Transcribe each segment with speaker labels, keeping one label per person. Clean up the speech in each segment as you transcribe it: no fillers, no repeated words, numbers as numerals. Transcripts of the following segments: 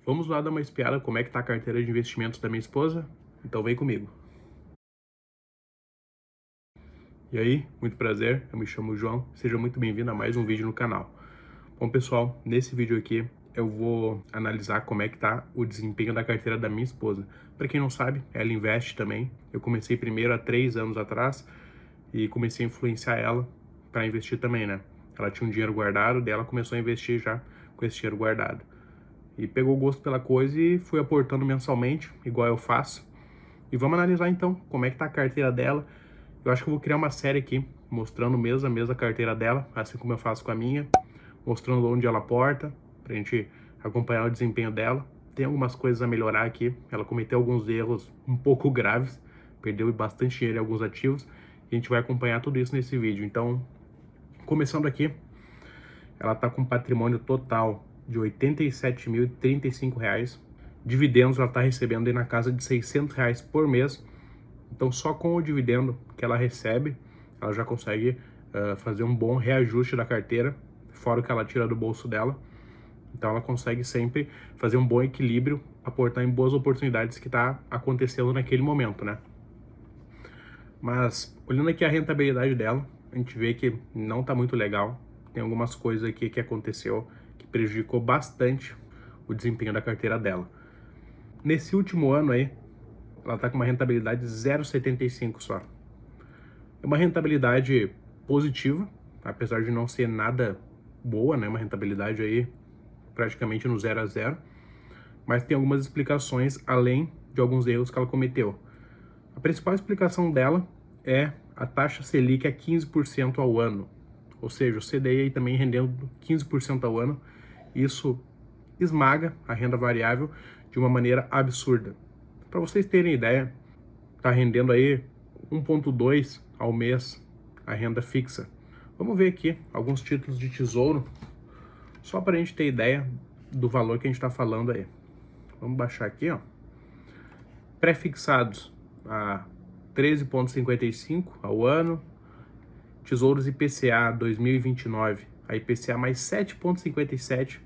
Speaker 1: Vamos lá dar uma espiada como é que tá a carteira de investimentos da minha esposa? Então vem comigo. E aí, muito prazer, eu me chamo João, seja muito bem-vindo a mais um vídeo no canal. Bom pessoal, nesse vídeo aqui eu vou analisar como é que tá o desempenho da carteira da minha esposa. Para quem não sabe, ela investe também. Eu comecei primeiro há 3 anos atrás e comecei a influenciar ela para investir também, né? Ela tinha um dinheiro guardado, daí ela começou a investir já com esse dinheiro guardado. E pegou gosto pela coisa e fui aportando mensalmente, igual eu faço. E vamos analisar então como é que tá a carteira dela. Eu acho que eu vou criar uma série aqui, mostrando mês a mês a carteira dela, assim como eu faço com a minha, mostrando onde ela aporta, pra gente acompanhar o desempenho dela. Tem algumas coisas a melhorar aqui, ela cometeu alguns erros um pouco graves, perdeu bastante dinheiro em alguns ativos, e a gente vai acompanhar tudo isso nesse vídeo. Então, começando aqui, ela tá com patrimônio total de R$ 87.035. Dividendos ela está recebendo aí na casa de R$ 600 por mês. Então só com o dividendo que ela recebe, ela já consegue fazer um bom reajuste da carteira, fora o que ela tira do bolso dela. Então ela consegue sempre fazer um bom equilíbrio, aportar em boas oportunidades que está acontecendo naquele momento, né? Mas olhando aqui a rentabilidade dela, a gente vê que não está muito legal. Tem algumas coisas aqui que aconteceu que prejudicou bastante o desempenho da carteira dela. Nesse último ano aí, ela está com uma rentabilidade de 0,75 só. É uma rentabilidade positiva, apesar de não ser nada boa, né? Uma rentabilidade aí praticamente no 0 a 0, mas tem algumas explicações além de alguns erros que ela cometeu. A principal explicação dela é a taxa Selic a 15% ao ano, ou seja, o CDI aí também rendendo 15% ao ano. Isso esmaga a renda variável de uma maneira absurda. Para vocês terem ideia, está rendendo aí 1,2 ao mês a renda fixa. Vamos ver aqui alguns títulos de tesouro, só para a gente ter ideia do valor que a gente está falando aí. Vamos baixar aqui, ó. Pré-fixados a 13,55 ao ano. Tesouros IPCA 2029, a IPCA mais 7,57,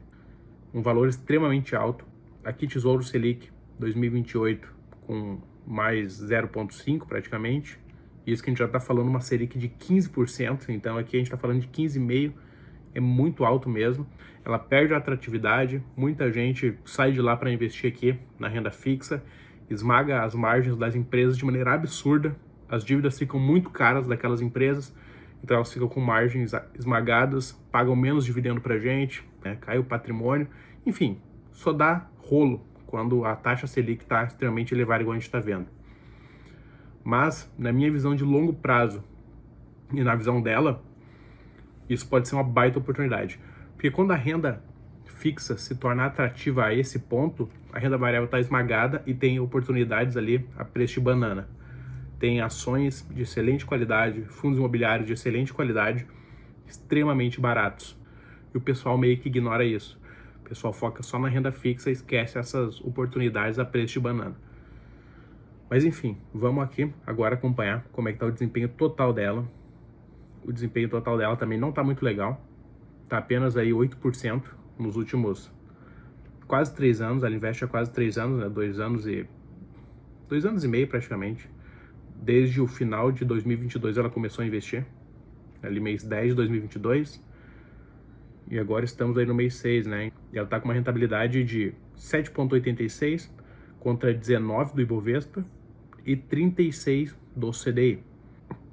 Speaker 1: um valor extremamente alto. Aqui Tesouro Selic 2028 com mais 0,5 praticamente. Isso que a gente já está falando uma Selic de 15%, então aqui a gente está falando de 15,5%, é muito alto mesmo. Ela perde a atratividade, muita gente sai de lá para investir aqui na renda fixa, esmaga as margens das empresas de maneira absurda, as dívidas ficam muito caras daquelas empresas, então elas ficam com margens esmagadas, pagam menos dividendo para a gente, né? Cai o patrimônio, enfim, só dá rolo quando a taxa Selic está extremamente elevada, igual a gente está vendo. Mas, na minha visão de longo prazo e na visão dela, isso pode ser uma baita oportunidade. Porque quando a renda fixa se tornar atrativa a esse ponto, a renda variável está esmagada e tem oportunidades ali a preço de banana. Tem ações de excelente qualidade, fundos imobiliários de excelente qualidade, extremamente baratos. E o pessoal meio que ignora isso. O pessoal foca só na renda fixa e esquece essas oportunidades a preço de banana. Mas enfim, vamos aqui agora acompanhar como é que está o desempenho total dela. O desempenho total dela também não está muito legal. Está apenas aí 8% nos últimos quase 3 anos. Ela investe há quase 3 anos, né? 2 anos e meio praticamente. Desde o final de 2022 ela começou a investir. Ali mês 10 de 2022. E agora estamos aí no mês 6, né? E ela está com uma rentabilidade de 7,86 contra 19 do Ibovespa e 36 do CDI.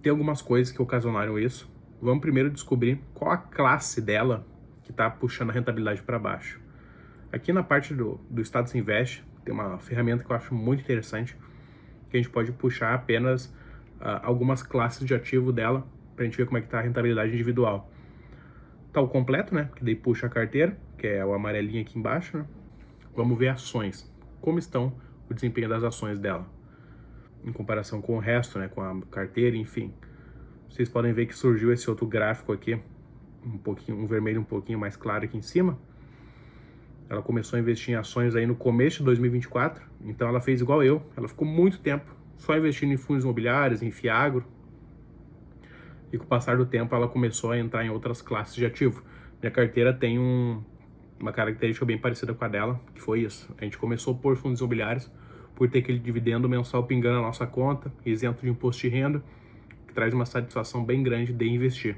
Speaker 1: Tem algumas coisas que ocasionaram isso. Vamos primeiro descobrir qual a classe dela que está puxando a rentabilidade para baixo. Aqui na parte do Status Invest tem uma ferramenta que eu acho muito interessante, que a gente pode puxar apenas algumas classes de ativo dela para a gente ver como é que está a rentabilidade individual. Tá o completo, né? Que daí puxa a carteira, que é o amarelinho aqui embaixo, né? Vamos ver ações. Como estão o desempenho das ações dela em comparação com o resto, né? Com a carteira, enfim. Vocês podem ver que surgiu esse outro gráfico aqui, um vermelho um pouquinho mais claro aqui em cima. Ela começou a investir em ações aí no começo de 2024, então ela fez igual eu. Ela ficou muito tempo só investindo em fundos imobiliários, em Fiagro. E com o passar do tempo ela começou a entrar em outras classes de ativo. Minha carteira tem um uma característica bem parecida com a dela, que foi isso. A gente começou por fundos imobiliários por ter aquele dividendo mensal pingando na nossa conta, isento de imposto de renda, que traz uma satisfação bem grande de investir.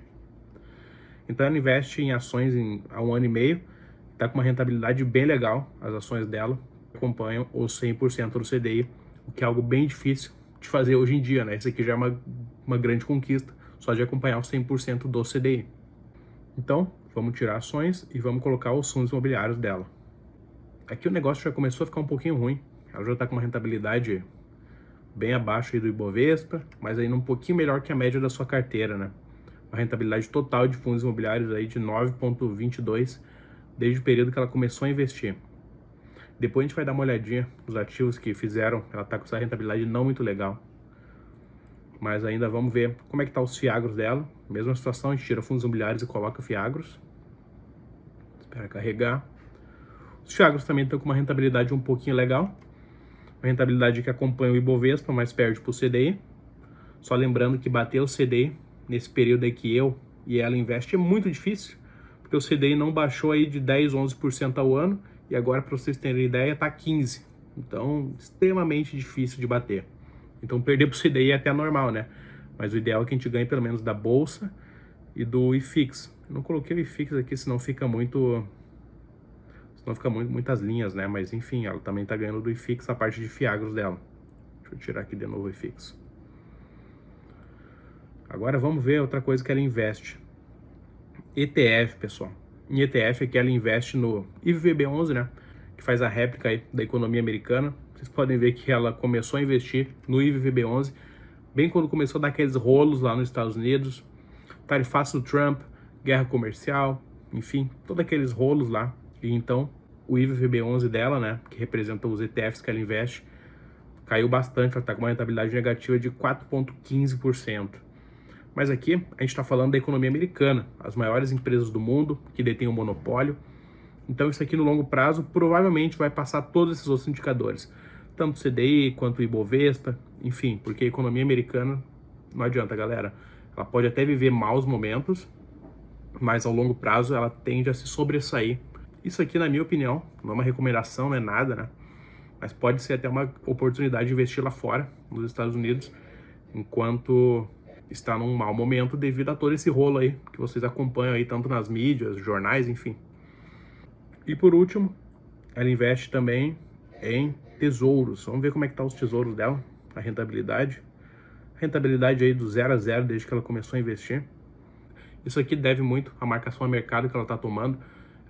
Speaker 1: Então ela investe em ações há 1 ano e meio, está com uma rentabilidade bem legal, as ações dela acompanham os 100% do CDI, o que é algo bem difícil de fazer hoje em dia, né? Isso aqui já é uma grande conquista, só de acompanhar os 100% do CDI. Então, vamos tirar ações e vamos colocar os fundos imobiliários dela. Aqui o negócio já começou a ficar um pouquinho ruim, ela já está com uma rentabilidade bem abaixo aí do Ibovespa, mas ainda um pouquinho melhor que a média da sua carteira, né? Uma rentabilidade total de fundos imobiliários aí de 9,22 desde o período que ela começou a investir. Depois a gente vai dar uma olhadinha nos ativos que fizeram, ela está com essa rentabilidade não muito legal. Mas ainda vamos ver como é que tá os fiagros dela. Mesma situação, a gente tira fundos imobiliários e coloca fiagros. Espera carregar. Os fiagros também estão com uma rentabilidade um pouquinho legal. Uma rentabilidade que acompanha o Ibovespa, mas perde para o CDI. Só lembrando que bater o CDI nesse período aí que eu e ela investe é muito difícil, porque o CDI não baixou aí de 10, 11% ao ano, e agora, para vocês terem ideia, está 15%. Então, extremamente difícil de bater. Então, perder para o CDI é até normal, né? Mas o ideal é que a gente ganhe pelo menos da Bolsa e do IFIX. Eu não coloquei o IFIX aqui, senão fica muitas linhas, né? Mas enfim, ela também está ganhando do IFIX a parte de fiagros dela. Deixa eu tirar aqui de novo o IFIX. Agora vamos ver outra coisa que ela investe. ETF, pessoal. Em ETF aqui ela investe no IVVB11, né? Que faz a réplica aí da economia americana. Vocês podem ver que ela começou a investir no IVVB11 bem quando começou a dar aqueles rolos lá nos Estados Unidos, tarifaço do Trump, guerra comercial, enfim, todos aqueles rolos lá. E então o IVVB11 dela, né, que representa os ETFs que ela investe, caiu bastante, ela está com uma rentabilidade negativa de 4,15%. Mas aqui a gente está falando da economia americana, as maiores empresas do mundo que detêm o monopólio. Então isso aqui no longo prazo provavelmente vai passar todos esses outros indicadores, tanto o CDI quanto o Ibovespa, enfim, porque a economia americana não adianta, galera. Ela pode até viver maus momentos, mas ao longo prazo ela tende a se sobressair. Isso aqui, na minha opinião, não é uma recomendação, não é nada, né? Mas pode ser até uma oportunidade de investir lá fora, nos Estados Unidos, enquanto está num mau momento devido a todo esse rolo aí que vocês acompanham aí, tanto nas mídias, jornais, enfim. E por último, ela investe também em tesouros. Vamos ver como é que tá os tesouros dela, a rentabilidade. A rentabilidade aí do 0 a 0 desde que ela começou a investir. Isso aqui deve muito à marcação a mercado que ela está tomando.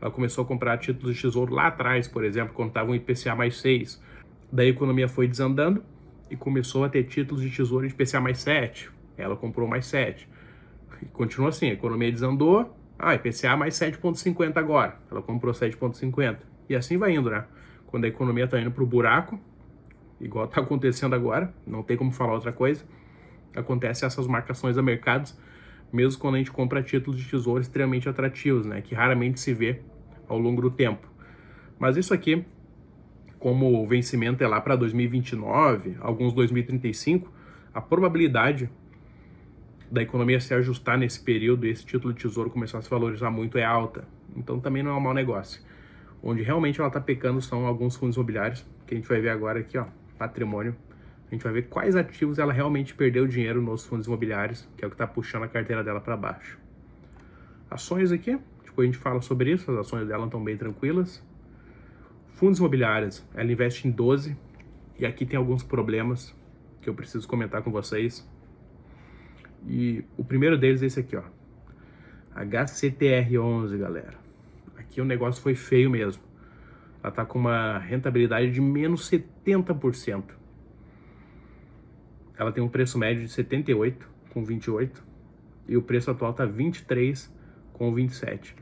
Speaker 1: Ela começou a comprar títulos de tesouro lá atrás, por exemplo, quando estava um IPCA mais 6. Daí a economia foi desandando e começou a ter títulos de tesouro de IPCA mais 7. Ela comprou mais 7. E continua assim, a economia desandou. IPCA mais 7,50 agora. Ela comprou 7,50. E assim vai indo, né? Quando a economia está indo para o buraco, igual está acontecendo agora, não tem como falar outra coisa, acontece essas marcações a mercados, mesmo quando a gente compra títulos de tesouro extremamente atrativos, né? Que raramente se vê ao longo do tempo. Mas isso aqui, como o vencimento é lá para 2029, alguns 2035, a probabilidade da economia se ajustar nesse período e esse título de tesouro começar a se valorizar muito é alta. Então também não é um mau negócio. Onde realmente ela está pecando são alguns fundos imobiliários, que a gente vai ver agora aqui, ó, patrimônio. A gente vai ver quais ativos ela realmente perdeu dinheiro nos fundos imobiliários, que é o que está puxando a carteira dela para baixo. Ações aqui, depois a gente fala sobre isso, as ações dela estão bem tranquilas. Fundos imobiliários, ela investe em 12, e aqui tem alguns problemas que eu preciso comentar com vocês. E o primeiro deles é esse aqui, ó, HCTR11, galera. Aqui o negócio foi feio mesmo. Ela tá com uma rentabilidade de menos 70%. Ela tem um preço médio de 78,28 e o preço atual tá 23,27.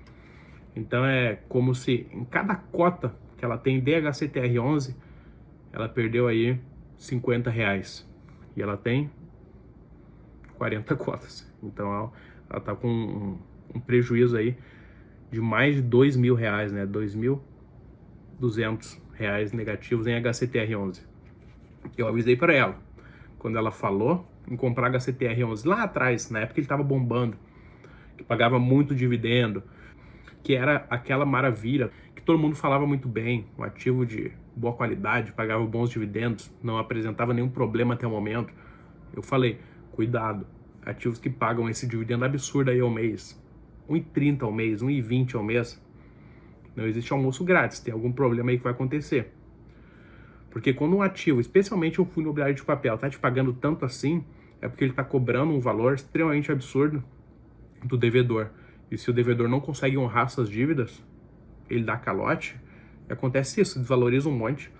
Speaker 1: Então é como se em cada cota que ela tem de HCTR11, ela perdeu aí R$50. E ela tem 40 cotas. Então ela tá com um prejuízo aí de mais de R$2.000, né? R$2.200 negativos em HCTR11. Eu avisei para ela, quando ela falou em comprar HCTR11 lá atrás, na época que ele estava bombando, que pagava muito dividendo, que era aquela maravilha, que todo mundo falava muito bem, um ativo de boa qualidade, pagava bons dividendos, não apresentava nenhum problema até o momento. Eu falei, cuidado, ativos que pagam esse dividendo absurdo aí ao mês, 1,30 ao mês, 1,20 ao mês, não existe almoço grátis, tem algum problema aí que vai acontecer. Porque quando um ativo, especialmente um fundo imobiliário de papel, está te pagando tanto assim, é porque ele está cobrando um valor extremamente absurdo do devedor. E se o devedor não consegue honrar suas dívidas, ele dá calote, e acontece isso, desvaloriza um monte.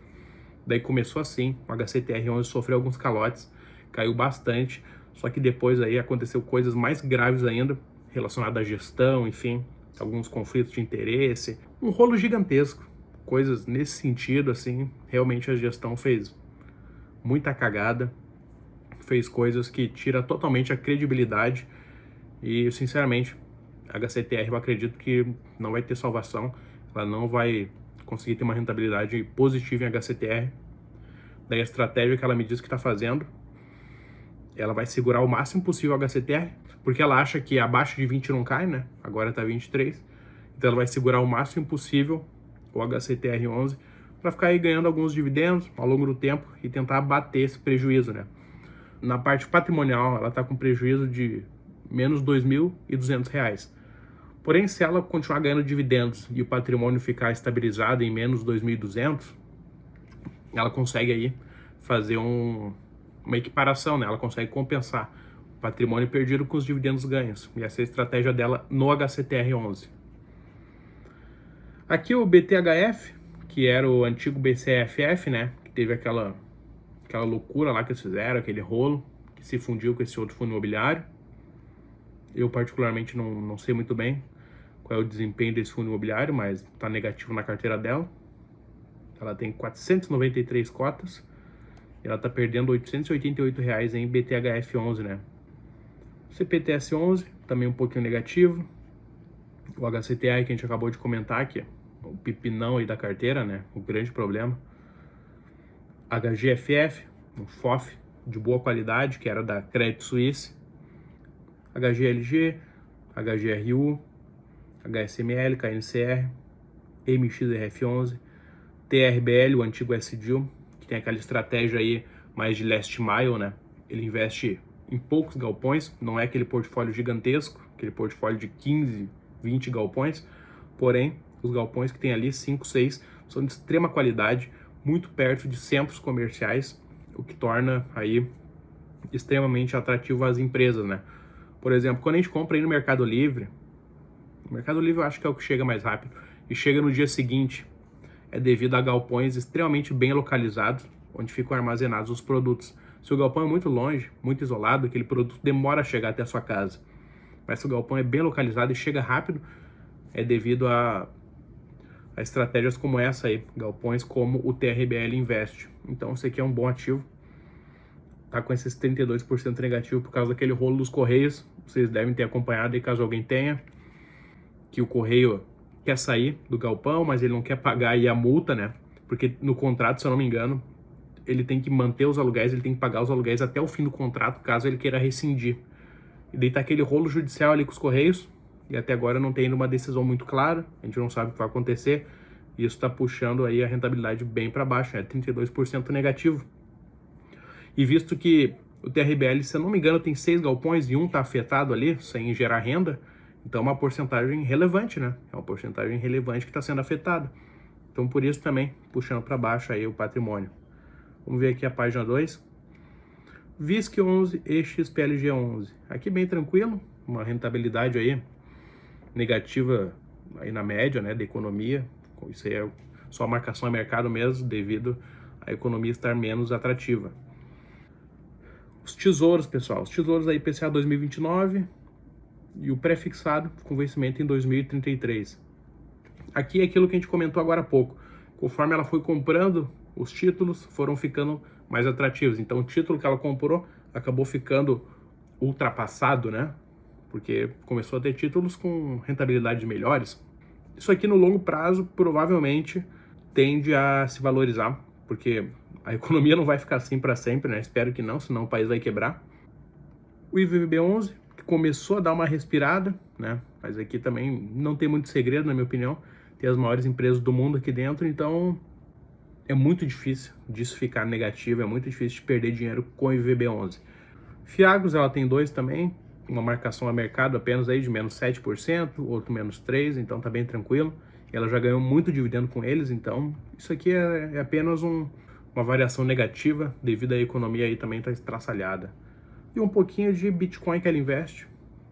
Speaker 1: Daí começou assim, o HCTR11 sofreu alguns calotes, caiu bastante, só que depois aí aconteceu coisas mais graves ainda, relacionadas à gestão, enfim, alguns conflitos de interesse, um rolo gigantesco, coisas nesse sentido, assim, realmente a gestão fez muita cagada, fez coisas que tira totalmente a credibilidade e, sinceramente, a HCTR eu acredito que não vai ter salvação, ela não vai conseguir ter uma rentabilidade positiva em HCTR. Daí a estratégia que ela me diz que está fazendo, ela vai segurar o máximo possível o HCTR, porque ela acha que abaixo de 20 não cai, né? Agora está 23. Então ela vai segurar o máximo possível o HCTR11 para ficar aí ganhando alguns dividendos ao longo do tempo e tentar bater esse prejuízo, né? Na parte patrimonial, ela está com prejuízo de menos R$ 2.200. Porém, se ela continuar ganhando dividendos e o patrimônio ficar estabilizado em menos 2.200, ela consegue aí fazer uma equiparação, né? Ela consegue compensar o patrimônio perdido com os dividendos ganhos. E essa é a estratégia dela no HCTR11. Aqui o BTHF, que era o antigo BCFF, né? Que teve aquela loucura lá que eles fizeram, aquele rolo, que se fundiu com esse outro fundo imobiliário. Eu particularmente não sei muito bem qual é o desempenho desse fundo imobiliário, mas está negativo na carteira dela. Ela tem 493 cotas e ela está perdendo R$ 888 em BTHF11, né? CPTS11 também um pouquinho negativo. O HCTR que a gente acabou de comentar aqui, o pipinão aí da carteira, né? O grande problema. HGFF, um FOF de boa qualidade, que era da Credit Suisse. HGLG, HGRU, HSML, KNCR, MXRF11, TRBL, o antigo SDIL, que tem aquela estratégia aí mais de last mile, né? Ele investe em poucos galpões, não é aquele portfólio gigantesco, aquele portfólio de 15, 20 galpões, porém, os galpões que tem ali, 5, 6, são de extrema qualidade, muito perto de centros comerciais, o que torna aí extremamente atrativo às empresas, né? Por exemplo, quando a gente compra aí no Mercado Livre, o Mercado Livre eu acho que é o que chega mais rápido, e chega no dia seguinte, é devido a galpões extremamente bem localizados, onde ficam armazenados os produtos. Se o galpão é muito longe, muito isolado, aquele produto demora a chegar até a sua casa. Mas se o galpão é bem localizado e chega rápido, é devido a estratégias como essa aí, galpões como o TRBL Invest. Então, esse aqui é um bom ativo. Tá com esses 32% negativo por causa daquele rolo dos Correios. Vocês devem ter acompanhado aí, caso alguém tenha, que o Correio quer sair do galpão, mas ele não quer pagar aí a multa, né? Porque no contrato, se eu não me engano, ele tem que manter os aluguéis, ele tem que pagar os aluguéis até o fim do contrato, caso ele queira rescindir. E daí tá aquele rolo judicial ali com os Correios, e até agora não tem ainda uma decisão muito clara, a gente não sabe o que vai acontecer, e isso tá puxando aí a rentabilidade bem para baixo, 32% negativo. E visto que o TRBL, se eu não me engano, tem 6 galpões e um tá afetado ali, sem gerar renda, então é uma porcentagem relevante, né? É uma porcentagem relevante que está sendo afetada. Então por isso também, puxando para baixo aí o patrimônio. Vamos ver aqui a página 2. VISC11 e XPLG11. Aqui bem tranquilo, uma rentabilidade aí negativa aí na média, né, da economia. Isso aí é só a marcação a mercado mesmo, devido à economia estar menos atrativa. Os tesouros, pessoal. Os tesouros aí IPCA 2029 e o pré-fixado com vencimento em 2033. Aqui é aquilo que a gente comentou agora há pouco. Conforme ela foi comprando, os títulos foram ficando mais atrativos. Então o título que ela comprou acabou ficando ultrapassado, né? Porque começou a ter títulos com rentabilidades melhores. Isso aqui no longo prazo provavelmente tende a se valorizar, porque a economia não vai ficar assim para sempre, né? Espero que não, senão o país vai quebrar. O IVVB11, que começou a dar uma respirada, né? Mas aqui também não tem muito segredo, na minha opinião. tem as maiores empresas do mundo aqui dentro, então é muito difícil disso ficar negativo, é muito difícil de perder dinheiro com o IVB11. Fiagros, ela tem dois também, uma marcação a mercado apenas aí de menos 7%, outro menos 3%, então tá bem tranquilo. Ela já ganhou muito dividendo com eles, então isso aqui é apenas uma variação negativa devido à economia aí também tá estraçalhada. E um pouquinho de Bitcoin que ela investe.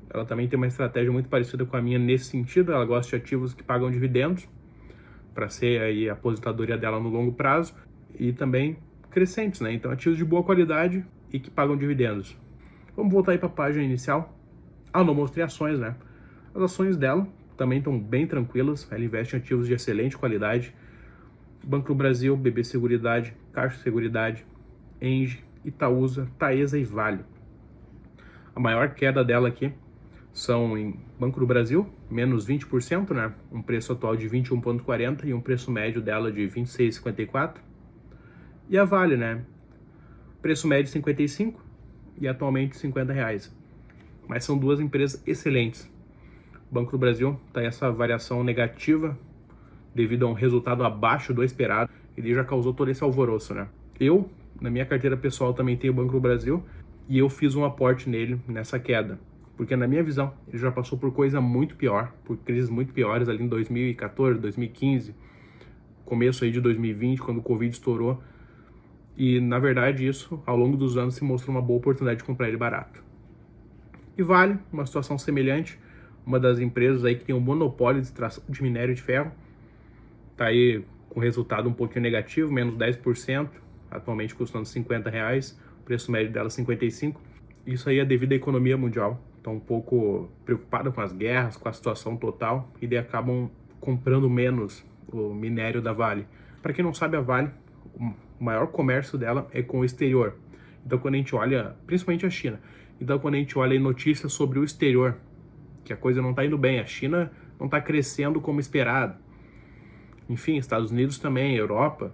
Speaker 1: Ela também tem uma estratégia muito parecida com a minha nesse sentido, ela gosta de ativos que pagam dividendos, para ser aí a aposentadoria dela no longo prazo, e também crescentes, né? Então ativos de boa qualidade e que pagam dividendos. Vamos voltar aí para a página inicial. Não mostrei ações, né? As ações dela também estão bem tranquilas, ela investe em ativos de excelente qualidade. Banco do Brasil, BB Seguridade, Caixa Seguridade, Engie, Itaúsa, Taesa e Vale. A maior queda dela aqui são em Banco do Brasil, menos 20%, né? Um preço atual de 21,40 e um preço médio dela de 26,54. E a Vale, né? Preço médio 55 e atualmente R$50. Mas são duas empresas excelentes. O Banco do Brasil está essa variação negativa devido a um resultado abaixo do esperado. Ele já causou todo esse alvoroço, né? Eu, na minha carteira pessoal, também tenho o Banco do Brasil e eu fiz um aporte nele nessa queda. Porque na minha visão, ele já passou por coisa muito pior, por crises muito piores ali em 2014, 2015, começo aí de 2020, quando o Covid estourou. E na verdade isso, ao longo dos anos, se mostrou uma boa oportunidade de comprar ele barato. E Vale, uma situação semelhante, uma das empresas aí que tem um monopólio de extração de minério de ferro, tá aí com resultado um pouquinho negativo, menos 10%, atualmente custando R$50, o preço médio dela 55. Isso aí é devido à economia mundial. Estão um pouco preocupados com as guerras, com a situação total, e daí acabam comprando menos o minério da Vale. Para quem não sabe, a Vale, o maior comércio dela é com o exterior. Então quando a gente olha, principalmente a China, então quando a gente olha notícias sobre o exterior, que a coisa não está indo bem, a China não está crescendo como esperado, enfim, Estados Unidos também, Europa,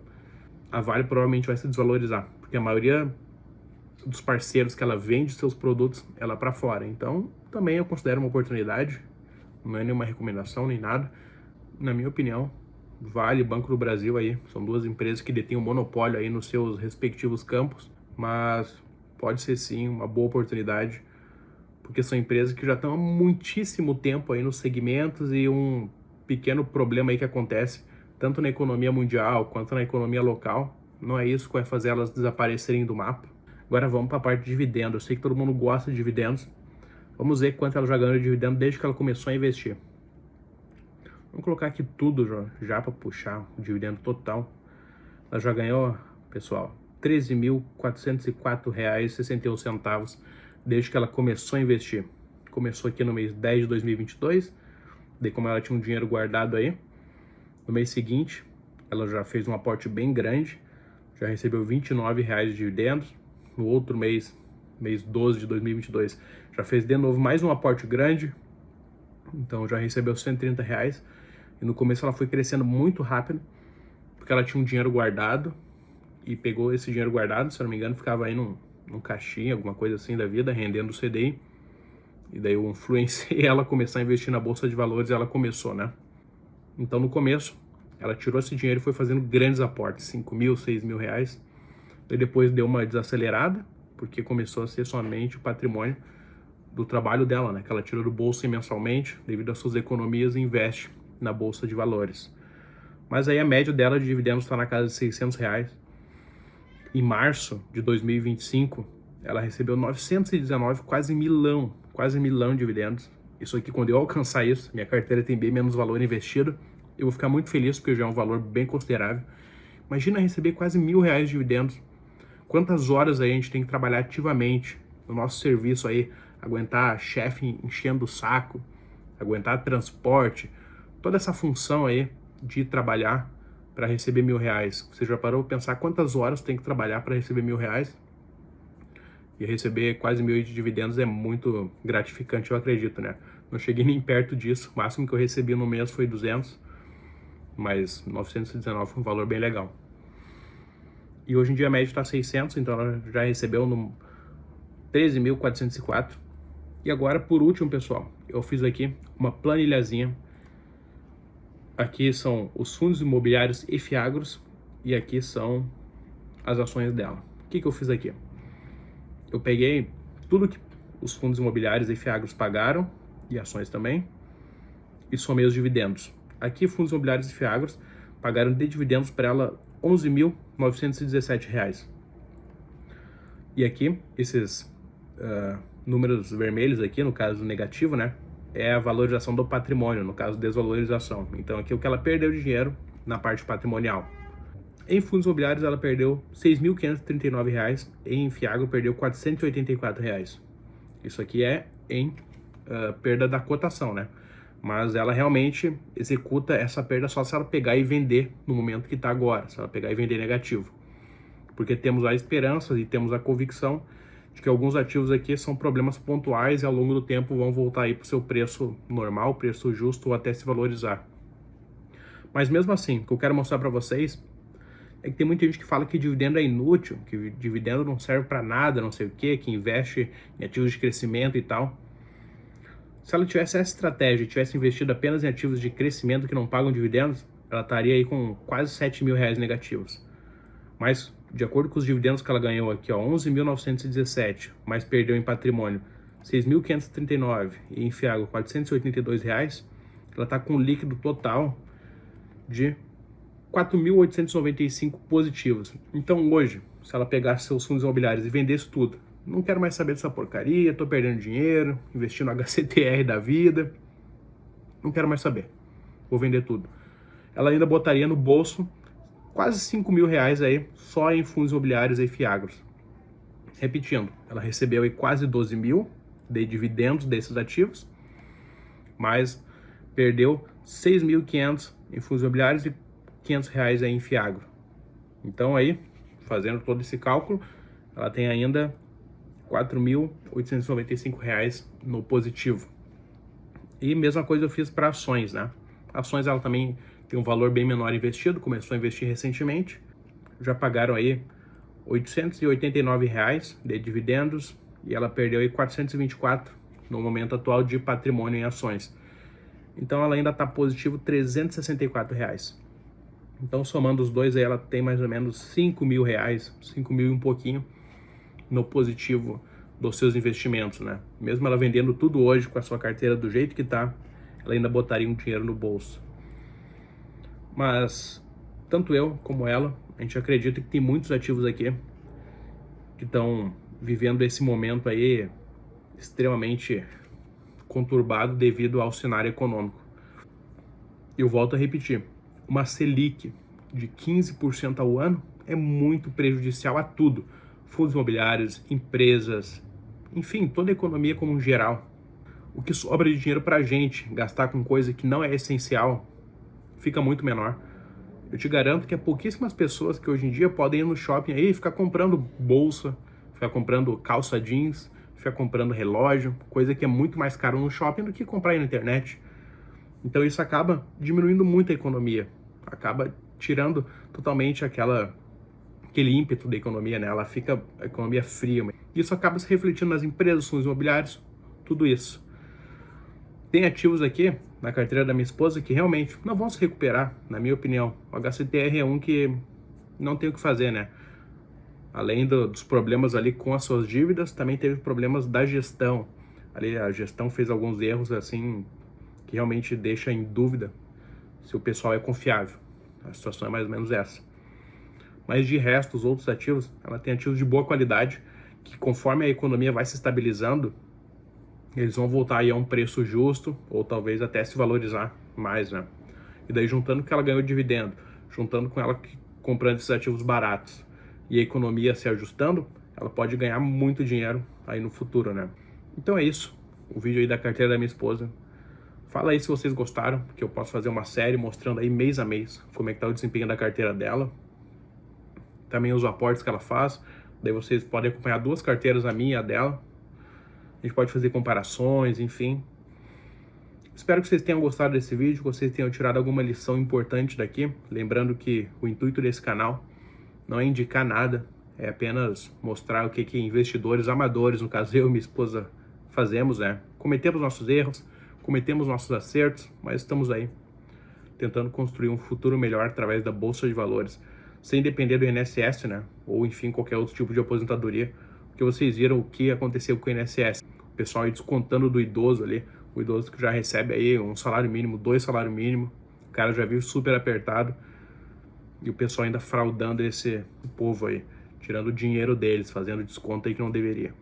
Speaker 1: a Vale provavelmente vai se desvalorizar, porque a maioria dos parceiros que ela vende seus produtos, ela para fora. Então, também eu considero uma oportunidade, não é nenhuma recomendação nem nada. Na minha opinião, Vale e Banco do Brasil aí, são duas empresas que detêm um monopólio aí nos seus respectivos campos, mas pode ser sim uma boa oportunidade, porque são empresas que já estão há muitíssimo tempo aí nos segmentos e um pequeno problema aí que acontece tanto na economia mundial quanto na economia local, não é isso que vai fazer elas desaparecerem do mapa. Agora vamos para a parte de dividendos. Eu sei que todo mundo gosta de dividendos. Vamos ver quanto ela já ganhou de dividendo desde que ela começou a investir. Vamos colocar aqui tudo já para puxar o dividendo total. Ela já ganhou, pessoal, R$ 13.404,61 desde que ela começou a investir. Começou aqui no mês 10 de 2022. Daí como ela tinha um dinheiro guardado aí, no mês seguinte ela já fez um aporte bem grande. Já recebeu R$ 29,00 de dividendos. No outro mês, mês 12 de 2022, já fez de novo mais um aporte grande, então já recebeu R$130, e no começo ela foi crescendo muito rápido, porque ela tinha um dinheiro guardado, e pegou esse dinheiro guardado, se eu não me engano, ficava aí num caixinha, alguma coisa assim da vida, rendendo o CDI, e daí eu influenciei ela a começar a investir na Bolsa de Valores, e ela começou, né? Então no começo, ela tirou esse dinheiro e foi fazendo grandes aportes, R$5.000, R$6.000, e depois deu uma desacelerada, porque começou a ser somente o patrimônio do trabalho dela, né? Que ela tirou do bolso mensalmente, devido às suas economias, e investe na Bolsa de Valores. Mas aí a média dela de dividendos está na casa de R$600. Em março de 2025, ela recebeu 919, quase milão de dividendos. Isso aqui, quando eu alcançar isso, minha carteira tem bem menos valor investido, eu vou ficar muito feliz, porque já é um valor bem considerável. Imagina receber quase R$1.000 de dividendos. Quantas horas aí a gente tem que trabalhar ativamente no nosso serviço aí, aguentar chefe enchendo o saco, aguentar transporte, toda essa função aí de trabalhar para receber R$1.000. Você já parou para pensar quantas horas tem que trabalhar para receber R$1.000? E receber quase 1.000 de dividendos é muito gratificante, eu acredito, né? Não cheguei nem perto disso, o máximo que eu recebi no mês foi 200, mas 919 foi um valor bem legal. E hoje em dia a média está 600, então ela já recebeu no 13.404. E agora, por último, pessoal, eu fiz aqui uma planilhazinha Aqui são os fundos imobiliários e Fiagros e aqui são as ações dela. O que eu fiz aqui? Eu peguei tudo que os fundos imobiliários e Fiagros pagaram, e ações também, e somei os dividendos. Aqui, fundos imobiliários e Fiagros pagaram de dividendos para ela R$ 11.917. E aqui, esses números vermelhos aqui, no caso negativo, né, é a valorização do patrimônio, no caso desvalorização. Então aqui é o que ela perdeu de dinheiro na parte patrimonial. Em fundos imobiliários ela perdeu R$ 6.539, em Fiagro perdeu R$ 484. Isso aqui é em perda da cotação, né? Mas ela realmente executa essa perda só se ela pegar e vender no momento que está agora, se ela pegar e vender negativo. Porque temos a esperança e temos a convicção de que alguns ativos aqui são problemas pontuais e ao longo do tempo vão voltar aí para o seu preço normal, preço justo ou até se valorizar. Mas mesmo assim, o que eu quero mostrar para vocês é que tem muita gente que fala que dividendo é inútil, que dividendo não serve para nada, não sei o que investe em ativos de crescimento e tal. Se ela tivesse essa estratégia e tivesse investido apenas em ativos de crescimento que não pagam dividendos, ela estaria aí com quase R$ 7.000 negativos. Mas, de acordo com os dividendos que ela ganhou aqui, ó, 11.917, mas perdeu em patrimônio 6.539 e em Fiagro R$ 482, ela está com um líquido total de 4.895 positivos. Então hoje, se ela pegasse seus fundos imobiliários e vendesse tudo, não quero mais saber dessa porcaria, tô perdendo dinheiro, investindo no HCTR da vida, não quero mais saber, vou vender tudo. Ela ainda botaria no bolso quase R$ 5.000 aí, só em fundos imobiliários e Fiagros. Repetindo, ela recebeu aí quase 12 mil de dividendos desses ativos, mas perdeu 6.500 em fundos imobiliários e R$ 500 aí em Fiagro. Então aí, fazendo todo esse cálculo, ela tem ainda R$ 4.895 no positivo. E mesma coisa eu fiz para ações, né? Ações ela também tem um valor bem menor investido, começou a investir recentemente. Já pagaram aí R$ 889 de dividendos e ela perdeu aí 424 no momento atual de patrimônio em ações. Então ela ainda está positivo R$ 364. Então somando os dois aí ela tem mais ou menos R$ 5.000, 5.000 e um pouquinho no positivo dos seus investimentos, né? Mesmo ela vendendo tudo hoje com a sua carteira do jeito que tá, ela ainda botaria um dinheiro no bolso. Mas tanto eu como ela, a gente acredita que tem muitos ativos aqui que estão vivendo esse momento aí extremamente conturbado devido ao cenário econômico. Eu volto a repetir, uma Selic de 15% ao ano é muito prejudicial a tudo. Fundos imobiliários, empresas, enfim, toda a economia como um geral. O que sobra de dinheiro para a gente gastar com coisa que não é essencial fica muito menor. Eu te garanto que há pouquíssimas pessoas que hoje em dia podem ir no shopping aí e ficar comprando bolsa, ficar comprando calça jeans, ficar comprando relógio, coisa que é muito mais caro no shopping do que comprar aí na internet. Então isso acaba diminuindo muito a economia, acaba tirando totalmente aquele ímpeto da economia, né? Ela fica a economia fria. Isso acaba se refletindo nas empresas, fundos imobiliários, tudo isso. Tem ativos aqui na carteira da minha esposa que realmente não vão se recuperar, na minha opinião. O HCTR é um que não tem o que fazer, né? Além dos problemas ali com as suas dívidas, também teve problemas da gestão. Ali a gestão fez alguns erros assim que realmente deixa em dúvida se o pessoal é confiável. A situação é mais ou menos essa. Mas de resto, os outros ativos, ela tem ativos de boa qualidade, que conforme a economia vai se estabilizando, eles vão voltar aí a um preço justo, ou talvez até se valorizar mais, né? E daí juntando que ela ganhou dividendo, juntando com ela comprando esses ativos baratos, e a economia se ajustando, ela pode ganhar muito dinheiro aí no futuro, né? Então é isso, o vídeo aí da carteira da minha esposa. Fala aí se vocês gostaram, que eu posso fazer uma série mostrando aí mês a mês como é que tá o desempenho da carteira dela. Também os aportes que ela faz, daí vocês podem acompanhar duas carteiras, a minha e a dela. A gente pode fazer comparações, enfim. Espero que vocês tenham gostado desse vídeo, que vocês tenham tirado alguma lição importante daqui. Lembrando que o intuito desse canal não é indicar nada, é apenas mostrar o que investidores amadores, no caso eu e minha esposa, fazemos, né? Cometemos nossos erros, cometemos nossos acertos, mas estamos aí tentando construir um futuro melhor através da Bolsa de Valores, sem depender do INSS, né? Ou enfim, qualquer outro tipo de aposentadoria, porque vocês viram o que aconteceu com o INSS. O pessoal aí descontando do idoso ali, o idoso que já recebe aí um salário mínimo, 2 salários mínimos, o cara já vive super apertado, e o pessoal ainda fraudando esse povo aí, tirando o dinheiro deles, fazendo desconto aí que não deveria.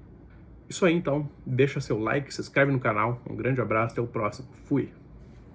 Speaker 1: Isso aí então, deixa seu like, se inscreve no canal, um grande abraço, até o próximo, fui!